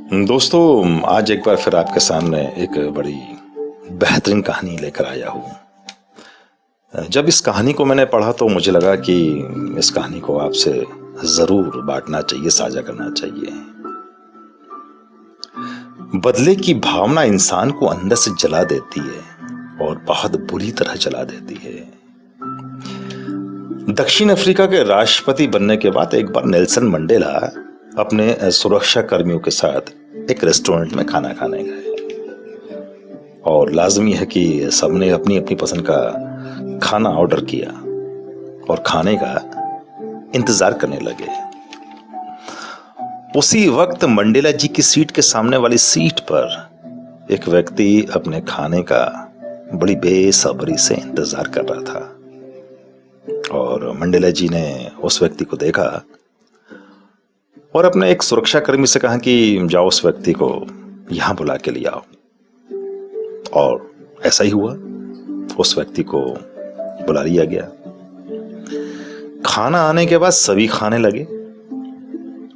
दोस्तों, आज एक बार फिर आपके सामने एक बड़ी बेहतरीन कहानी लेकर आया हूँ। जब इस कहानी को मैंने पढ़ा तो मुझे लगा कि इस कहानी को आपसे ज़रूर बांटना चाहिए, साझा करना चाहिए। बदले की भावना इंसान को अंदर से जला देती है और बहुत बुरी तरह जला देती है। दक्षिण अफ्रीका के राष्ट्रपति बनने के बाद एक बार नेल्सन मंडेला अपने सुरक्षा कर्मियों के साथ एक रेस्टोरेंट में खाना खाने गए और लाजमी है कि सबने अपनी अपनी पसंद का खाना ऑर्डर किया और खाने का इंतजार करने लगे। उसी वक्त मंडेला जी की सीट के सामने वाली सीट पर एक व्यक्ति अपने खाने का बड़ी बेसब्री से इंतजार कर रहा था और मंडेला जी ने उस व्यक्ति को देखा और अपने एक सुरक्षा कर्मी से कहा कि जाओ उस व्यक्ति को यहां बुला के ले आओ। और ऐसा ही हुआ, उस व्यक्ति को बुला लिया गया। खाना आने के बाद सभी खाने लगे।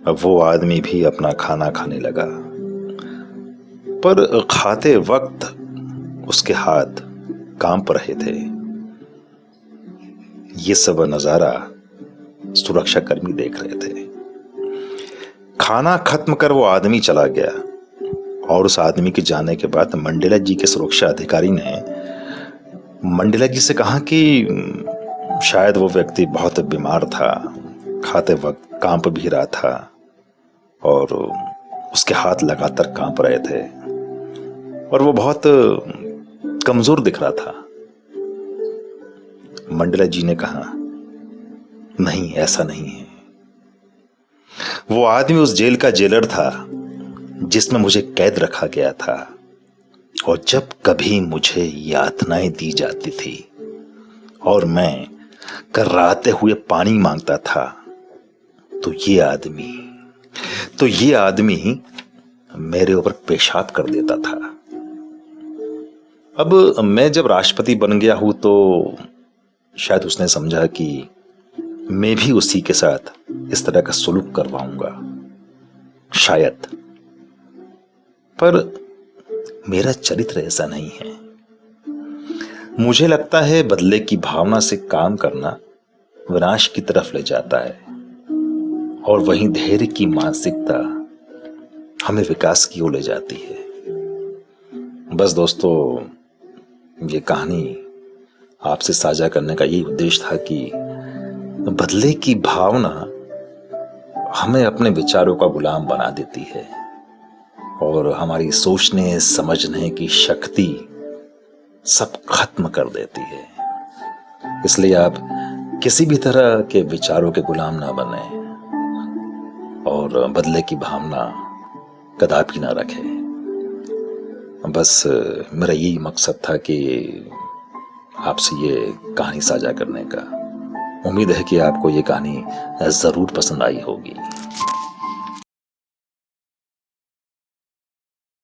अब वो आदमी भी अपना खाना खाने लगा, पर खाते वक्त उसके हाथ कांप रहे थे। ये सब नजारा सुरक्षा कर्मी देख रहे थे। खाना खत्म कर वो आदमी चला गया और उस आदमी के जाने के बाद मंडेला जी के सुरक्षा अधिकारी ने मंडेला जी से कहा कि शायद वो व्यक्ति बहुत बीमार था, खाते वक्त कांप भी रहा था और उसके हाथ लगातार कांप रहे थे और वो बहुत कमजोर दिख रहा था। मंडेला जी ने कहा, नहीं, ऐसा नहीं है। वो आदमी उस जेल का जेलर था जिसमें मुझे कैद रखा गया था और जब कभी मुझे यातनाएं दी जाती थी और मैं कर्राते हुए पानी मांगता था तो ये आदमी मेरे ऊपर पेशाब कर देता था। अब मैं जब राष्ट्रपति बन गया हूं तो शायद उसने समझा कि मैं भी उसी के साथ इस तरह का सुलूक करवाऊंगा, शायद। पर मेरा चरित्र ऐसा नहीं है। मुझे लगता है बदले की भावना से काम करना विनाश की तरफ ले जाता है और वहीं धैर्य की मानसिकता हमें विकास की ओर ले जाती है। बस दोस्तों, ये कहानी आपसे साझा करने का यही उद्देश्य था कि बदले की भावना हमें अपने विचारों का गुलाम बना देती है और हमारी सोचने समझने की शक्ति सब खत्म कर देती है। इसलिए आप किसी भी तरह के विचारों के गुलाम ना बने और बदले की भावना कदापि ना रखें। बस मेरा यही मकसद था कि आपसे ये कहानी साझा करने का। उम्मीद है कि आपको ये कहानी जरूर पसंद आई होगी।